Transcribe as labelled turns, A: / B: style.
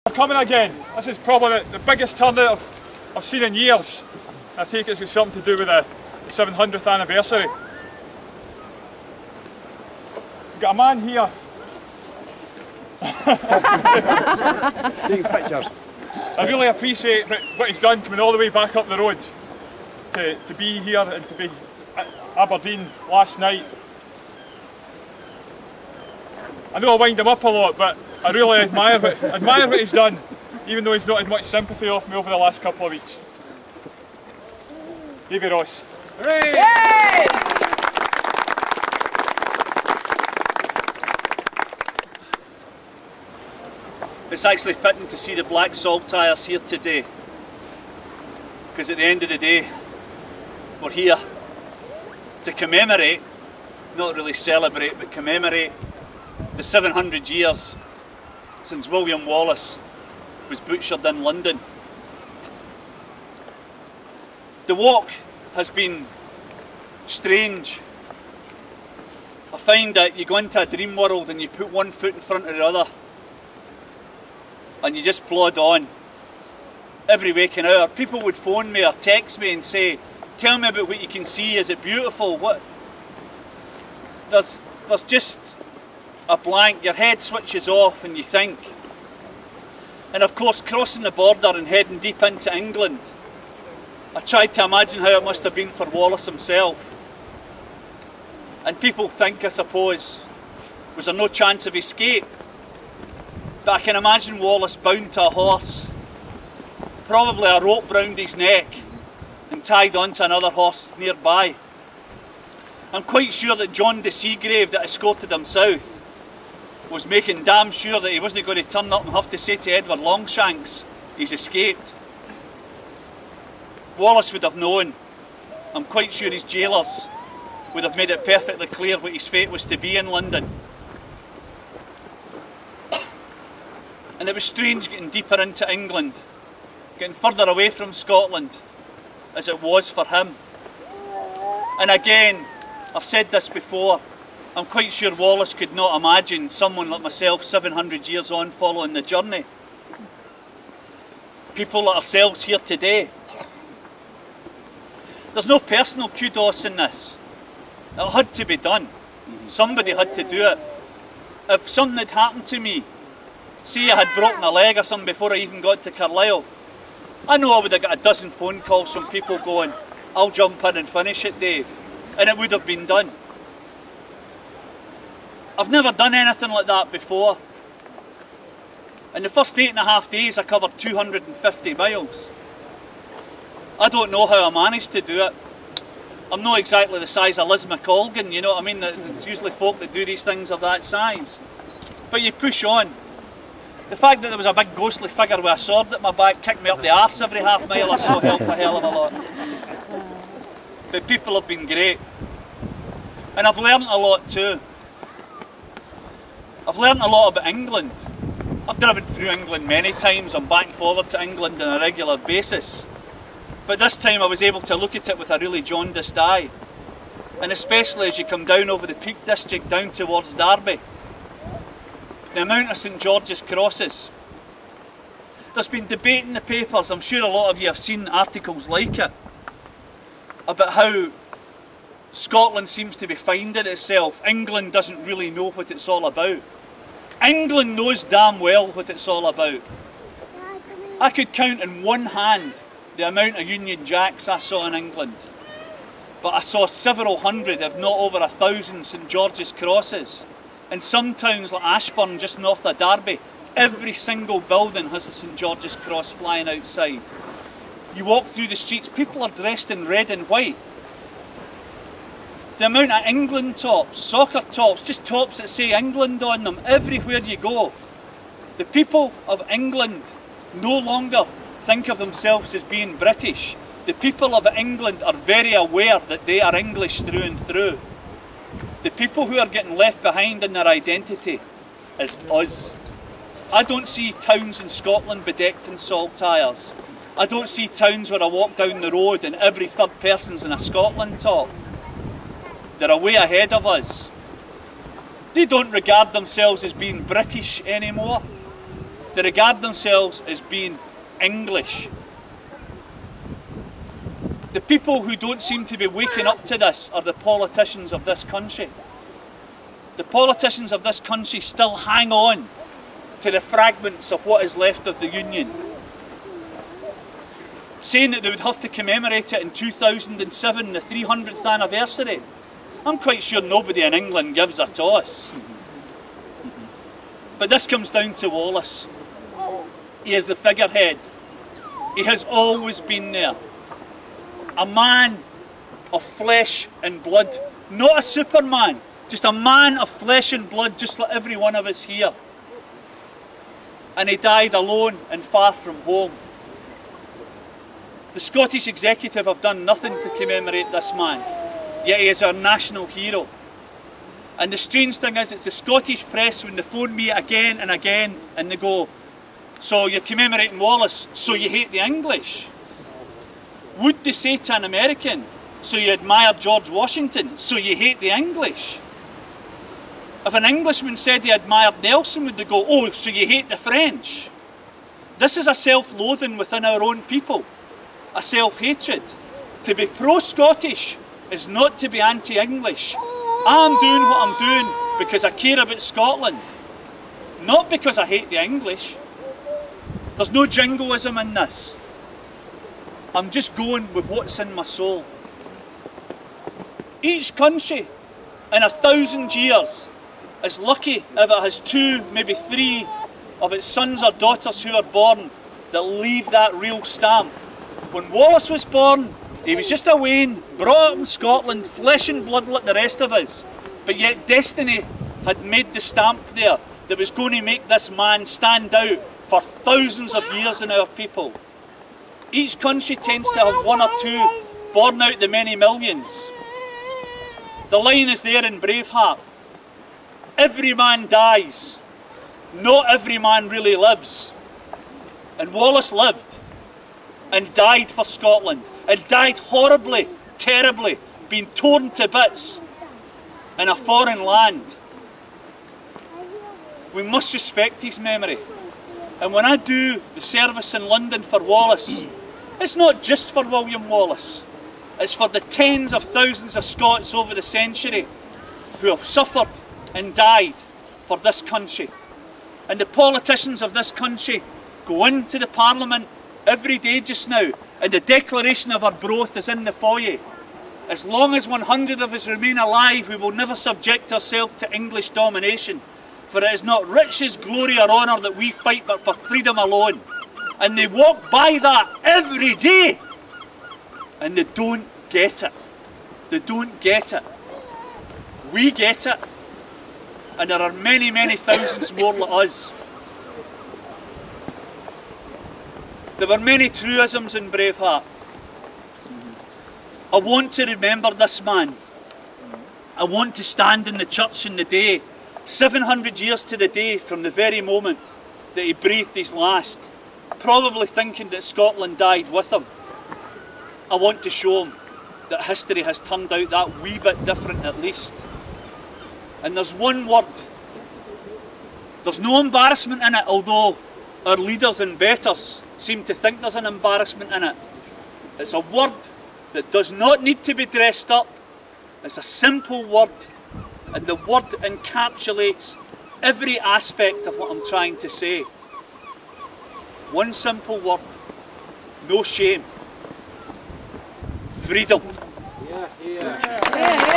A: We're coming again. This is probably the biggest turnout I've seen in years. I take it's got something to do with the 700th anniversary. We've got a man here.
B: Taking pictures.
A: I really appreciate what he's done, coming all the way back up the road to be here and to be at Aberdeen last night. I know I wind him up a lot, but I really admire what he's done, even though he's not had much sympathy off me over the last couple of weeks. Davy Ross. Hooray! Yay!
C: It's actually fitting to see the black salt tyres here today, because at the end of the day we're here to commemorate, not really celebrate, but commemorate the 700 years since William Wallace was butchered in London. The walk has been strange. I find that you go into a dream world and you put one foot in front of the other and you just plod on. Every waking hour, people would phone me or text me and say, tell me about what you can see, is it beautiful? What? There's just a blank, your head switches off and you think. And of course, crossing the border and heading deep into England, I tried to imagine how it must have been for Wallace himself. And people think, I suppose, was there no chance of escape? But I can imagine Wallace bound to a horse, probably a rope round his neck and tied onto another horse nearby. I'm quite sure that John de Seagrave that escorted him south was making damn sure that he wasn't going to turn up and have to say to Edward Longshanks, he's escaped. Wallace would have known. I'm quite sure his jailers would have made it perfectly clear what his fate was to be in London. And it was strange getting deeper into England, getting further away from Scotland, as it was for him. And again, I've said this before, I'm quite sure Wallace could not imagine someone like myself 700 years on following the journey. People like ourselves here today. There's no personal kudos in this. It had to be done. Somebody had to do it. If something had happened to me, say I had broken a leg or something before I even got to Carlisle, I know I would have got a dozen phone calls from people going, I'll jump in and finish it, Dave. And it would have been done. I've never done anything like that before. In the first 8.5 days I covered 250 miles. I don't know how I managed to do it. I'm not exactly the size of Liz McColgan, you know what I mean? It's usually folk that do these things are that size. But you push on. The fact that there was a big ghostly figure with a sword at my back kicked me up the arse every half mile or so helped a hell of a lot. But people have been great. And I've learned a lot too. I've learned a lot about England. I've driven through England many times. I'm back and forward to England on a regular basis. But this time I was able to look at it with a really jaundiced eye. And especially as you come down over the Peak District down towards Derby. The amount of St George's crosses. There's been debate in the papers, I'm sure a lot of you have seen articles like it, about how Scotland seems to be finding itself. England doesn't really know what it's all about. England knows damn well what it's all about. I could count in one hand the amount of Union Jacks I saw in England. But I saw several hundred, if not over 1,000 St George's crosses. In some towns like Ashburn, just north of Derby, every single building has a St George's cross flying outside. You walk through the streets, people are dressed in red and white. The amount of England tops, soccer tops, just tops that say England on them, everywhere you go. The people of England no longer think of themselves as being British. The people of England are very aware that they are English through and through. The people who are getting left behind in their identity is us. I don't see towns in Scotland bedecked in salt tyres. I don't see towns where I walk down the road and every third person's in a Scotland top. They're way ahead of us. They don't regard themselves as being British anymore. They regard themselves as being English. The people who don't seem to be waking up to this are the politicians of this country. The politicians of this country still hang on to the fragments of what is left of the Union. Saying that they would have to commemorate it in 2007, the 300th anniversary. I'm quite sure nobody in England gives a toss. But this comes down to Wallace. He is the figurehead. He has always been there. A man of flesh and blood. Not a Superman, just a man of flesh and blood, just like every one of us here. And he died alone and far from home. The Scottish Executive have done nothing to commemorate this man, yet he is our national hero. And the strange thing is, it's the Scottish press when they phone me again and again and they go, "So you're commemorating Wallace, so you hate the English?" Would they say to an American, "So you admire George Washington, so you hate the English?" If an Englishman said he admired Nelson, would they go, "Oh, so you hate the French?" This is a self-loathing within our own people, a self-hatred. To be pro-Scottish is not to be anti-English. I'm doing what I'm doing because I care about Scotland, not because I hate the English. There's no jingoism in this. I'm just going with what's in my soul. Each country in 1,000 years is lucky if it has 2, maybe 3 of its sons or daughters who are born that leave that real stamp. When Wallace was born, he was just a Wayne, brought up in Scotland, flesh and blood like the rest of us. But yet destiny had made the stamp there that was going to make this man stand out for thousands of years in our people. Each country tends to have 1 or 2 born out the many millions. The line is there in Braveheart. Every man dies, not every man really lives. And Wallace lived and died for Scotland, and died horribly, terribly, being torn to bits in a foreign land. We must respect his memory. And when I do the service in London for Wallace, it's not just for William Wallace. It's for the tens of thousands of Scots over the century who have suffered and died for this country. And the politicians of this country go into the Parliament every day just now, and the Declaration of Arbroath is in the foyer. As long as 100 of us remain alive, we will never subject ourselves to English domination. For it is not riches, glory or honour that we fight, but for freedom alone. And they walk by that every day. And they don't get it. They don't get it. We get it. And there are many, many thousands more like us. There were many truisms in Braveheart. I want to remember this man. I want to stand in the church in the day, 700 years to the day from the very moment that he breathed his last, probably thinking that Scotland died with him. I want to show him that history has turned out that wee bit different at least. And there's one word. There's no embarrassment in it, although our leaders and betters seem to think there's an embarrassment in it. It's a word that does not need to be dressed up. It's a simple word, and the word encapsulates every aspect of what I'm trying to say. One simple word, no shame. Freedom.
B: Yeah.